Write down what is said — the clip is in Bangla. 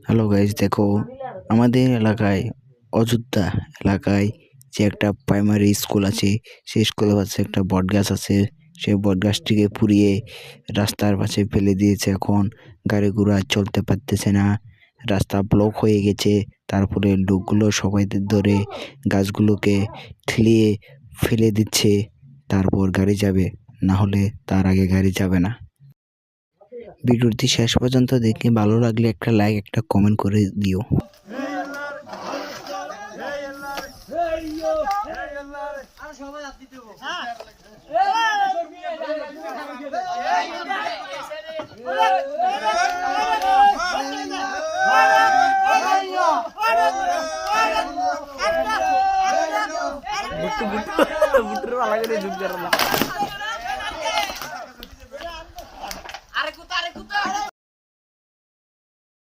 হ্যালো গাইজ, দেখো আমাদের এলাকায় অযোধ্যা এলাকায় যে একটা প্রাইমারি স্কুল আছে, সেই স্কুলের পাশে একটা বট গাছ আছে। সেই বট গাছটিকে পুড়িয়ে রাস্তার পাশে ফেলে দিয়েছে। এখন গাড়ি ঘোড়া চলতে পারতেছে না, রাস্তা ব্লক হয়ে গেছে। তারপরে লোকগুলো সবাই ধরে গাছগুলোকে ঠেলিয়ে ফেলে দিচ্ছে, তারপর গাড়ি যাবে, না হলে তার আগে গাড়ি যাবে না। ভিডিওটি শেষ পর্যন্ত দেখে ভালো লাগলে একটা লাইক, একটা কমেন্ট করে দিও। বুট্টু বুট্টু বুট্টুর ভালো করে যুগ করে না।